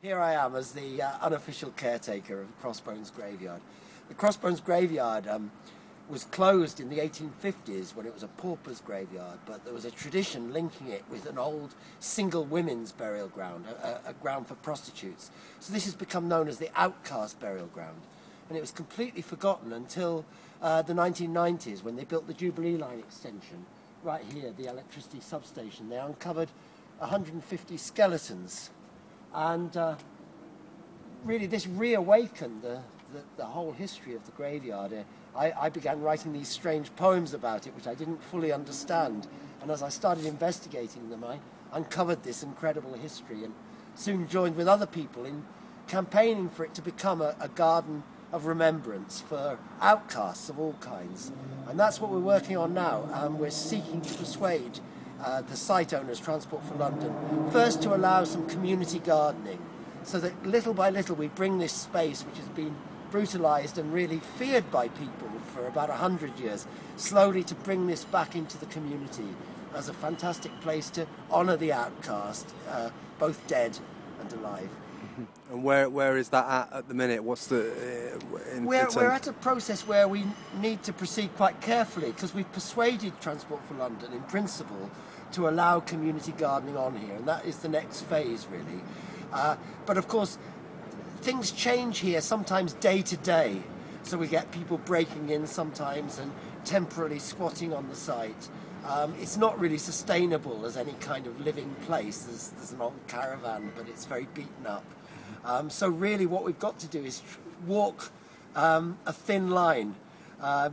here I am as the unofficial caretaker of Crossbones Graveyard. The Crossbones Graveyard was closed in the 1850s when it was a pauper's graveyard, but there was a tradition linking it with an old single women's burial ground, a ground for prostitutes. So this has become known as the outcast burial ground. And it was completely forgotten until the 1990s when they built the Jubilee Line extension right here, the electricity substation. They uncovered 150 skeletons. And really this reawakened the whole history of the graveyard. I began writing these strange poems about it, which I didn't fully understand. And as I started investigating them, I uncovered this incredible history and soon joined with other people in campaigning for it to become a garden of remembrance for outcasts of all kinds. And that's what we're working on now. We're seeking to persuade the site owners, Transport for London, first to allow some community gardening, so that little by little we bring this space, which has been brutalised and really feared by people for about 100 years, slowly to bring this back into the community as a fantastic place to honour the outcast, both dead and alive. And where is that at the minute? What's the... We're at a process where we need to proceed quite carefully, because we've persuaded Transport for London in principle to allow community gardening on here, and that is the next phase really. But of course things change here sometimes day to day, so we get people breaking in sometimes and temporarily squatting on the site. It's not really sustainable as any kind of living place. There's an old caravan, but it's very beaten up. So really what we've got to do is walk a thin line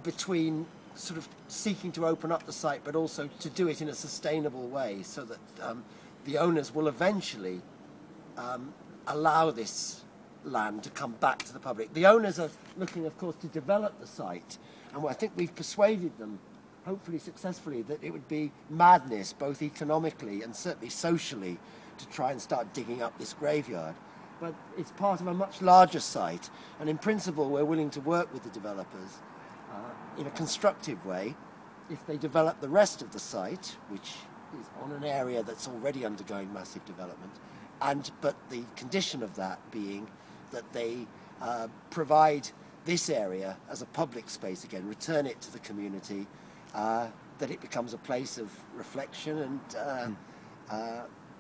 between sort of seeking to open up the site, but also to do it in a sustainable way, so that the owners will eventually allow this land to come back to the public. The owners are looking, of course, to develop the site, and I think we've persuaded them, hopefully successfully, that it would be madness, both economically and certainly socially, to try and start digging up this graveyard. But it's part of a much larger site, and in principle we're willing to work with the developers in a constructive way if they develop the rest of the site, which is on an area that's already undergoing massive development, but the condition of that being that they provide this area as a public space again, return it to the community, that it becomes a place of reflection and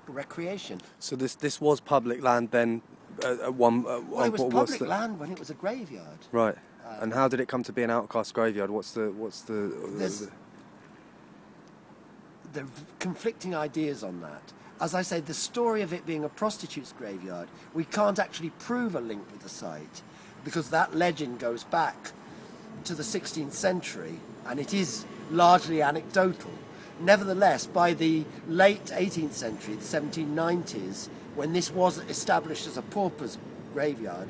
recreation. So this was public land then at one point? Well, it was public land when it was a graveyard. Right. And how did it come to be an outcast graveyard? There's conflicting ideas on that. As I say, the story of it being a prostitute's graveyard, we can't actually prove a link with the site, because that legend goes back to the 16th century and it is largely anecdotal. Nevertheless, by the late 18th century, the 1790s, when this was established as a pauper's graveyard,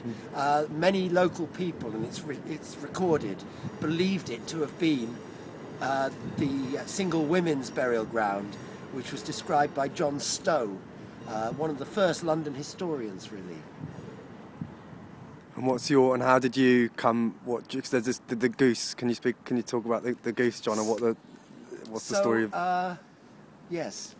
many local people, and it's recorded, believed it to have been the single women's burial ground, which was described by John Stowe, one of the first London historians, really. And how did you come? Because there's the goose. Can you talk about the goose, John, and what's the story of? Yes.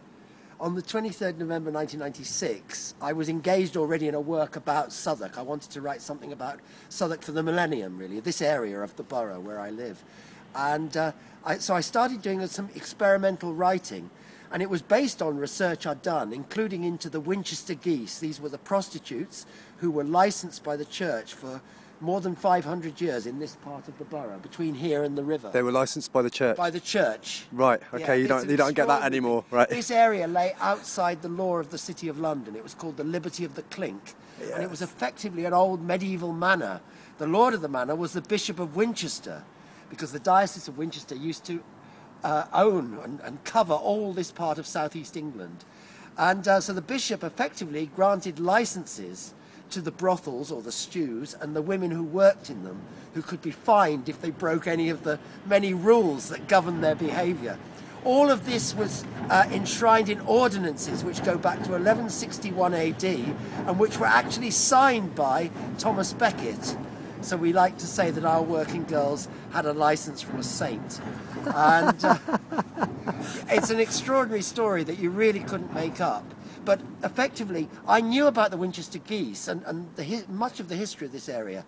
On the 23rd November 1996, I was engaged already in a work about Southwark. I wanted to write something about Southwark for the millennium, really, this area of the borough where I live. And so I started doing some experimental writing, and it was based on research I'd done, including into the Winchester geese. These were the prostitutes who were licensed by the church for more than 500 years in this part of the borough, between here and the river. They were licensed by the church? By the church. Right, okay, yeah, you don't get that anymore, right? This area lay outside the law of the City of London. It was called the Liberty of the Clink, yes. And it was effectively an old medieval manor. The lord of the manor was the Bishop of Winchester, because the Diocese of Winchester used to own and cover all this part of southeast England. And so the bishop effectively granted licenses to the brothels or the stews and the women who worked in them, who could be fined if they broke any of the many rules that governed their behaviour. All of this was enshrined in ordinances which go back to 1161 AD and which were actually signed by Thomas Becket. So we like to say that our working girls had a license from a saint. And it's an extraordinary story that you really couldn't make up. But effectively, I knew about the Winchester geese and much of the history of this area.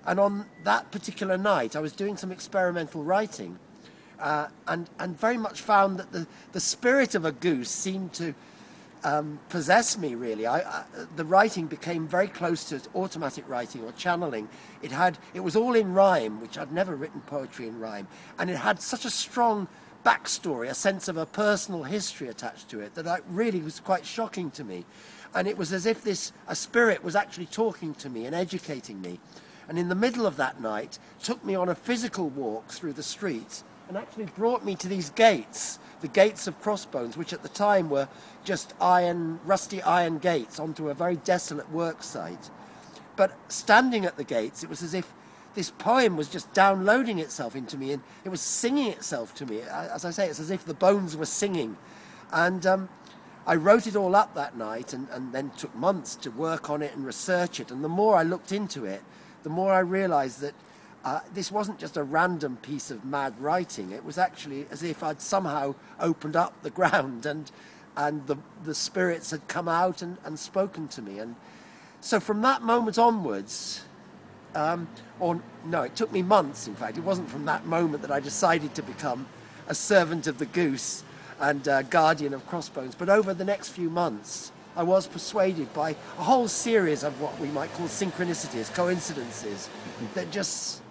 And on that particular night, I was doing some experimental writing and very much found that the spirit of a goose seemed to possess me, really. The writing became very close to automatic writing or channeling. It was all in rhyme, which I'd never written poetry in rhyme, and it had such a strong backstory, a sense of a personal history attached to it, that really was quite shocking to me. And it was as if a spirit was actually talking to me and educating me. And in the middle of that night, took me on a physical walk through the streets and actually brought me to these gates, the gates of Crossbones, which at the time were just rusty iron gates onto a very desolate work site. But standing at the gates, it was as if this poem was just downloading itself into me, and it was singing itself to me. As I say, it's as if the bones were singing. And I wrote it all up that night, and then took months to work on it and research it. And the more I looked into it, the more I realized that this wasn't just a random piece of mad writing. It was actually as if I'd somehow opened up the ground, and the spirits had come out and spoken to me. And so from that moment onwards, it took me months, in fact. It wasn't from that moment that I decided to become a servant of the goose and guardian of Crossbones. But over the next few months, I was persuaded by a whole series of what we might call synchronicities, coincidences, that just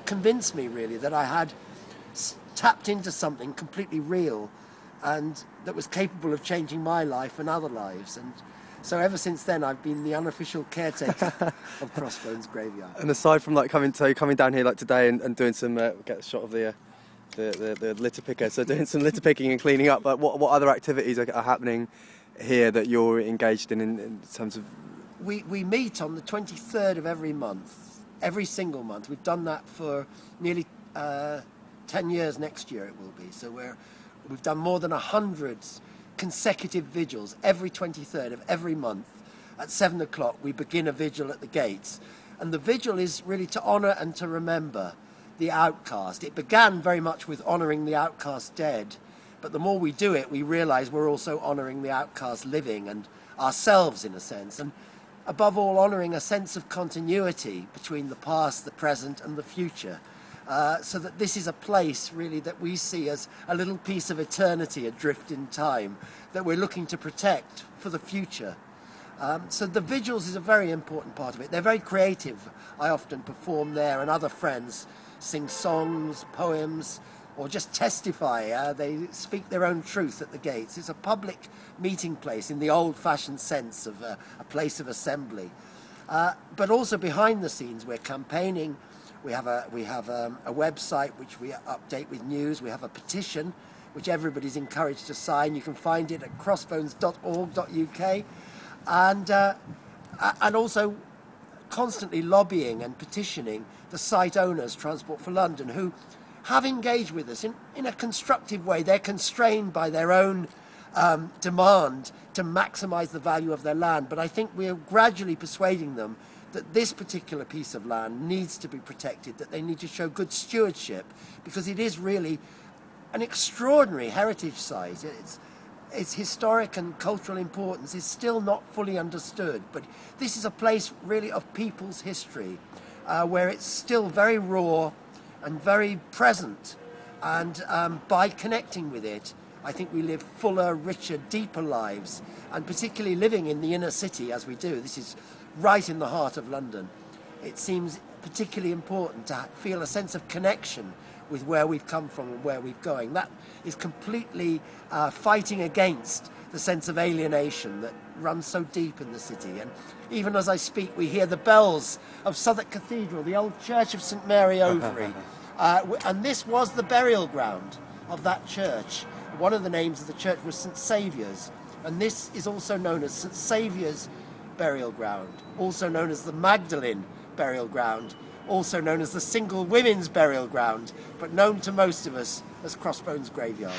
convinced me, really, that I had tapped into something completely real and that was capable of changing my life and other lives. And so ever since then, I've been the unofficial caretaker of Crossbones Graveyard. And aside from coming down here today and doing some get a shot of the litter picker, so doing some litter picking and cleaning up, what other activities are happening here that you're engaged in terms of? We meet on the 23rd of every month, every single month. We've done that for nearly 10 years. Next year it will be. So we've done more than 100 consecutive vigils every 23rd of every month. At 7 o'clock we begin a vigil at the gates, and the vigil is really to honour and to remember the outcast. It began very much with honouring the outcast dead, but the more we do it, we realise we're also honouring the outcast living and ourselves, in a sense, and above all honouring a sense of continuity between the past, the present and the future. So that this is a place, really, that we see as a little piece of eternity adrift in time that we're looking to protect for the future. So the vigils is a very important part of it. They're very creative. I often perform there, and other friends sing songs, poems, or just testify. They speak their own truth at the gates. It's a public meeting place in the old-fashioned sense of a place of assembly. But also behind the scenes, we're campaigning. We have a website which we update with news. We have a petition which everybody's encouraged to sign. You can find it at crossbones.org.uk, and also constantly lobbying and petitioning the site owners, Transport for London, who have engaged with us in a constructive way. They're constrained by their own demand to maximise the value of their land, but I think we're gradually persuading them that this particular piece of land needs to be protected, that they need to show good stewardship, because it is really an extraordinary heritage site. Its historic and cultural importance is still not fully understood, but this is a place really of people's history, where it's still very raw and very present, and by connecting with it, I think we live fuller, richer, deeper lives, and particularly living in the inner city as we do. This is right in the heart of London. It seems particularly important to feel a sense of connection with where we've come from and where we're going. That is completely fighting against the sense of alienation that runs so deep in the city. And even as I speak, we hear the bells of Southwark Cathedral, the old church of St Mary Overy. And this was the burial ground of that church. One of the names of the church was St Saviour's, and this is also known as St Saviour's burial ground, also known as the Magdalene burial ground, also known as the Single Women's burial ground, but known to most of us as Crossbones Graveyard.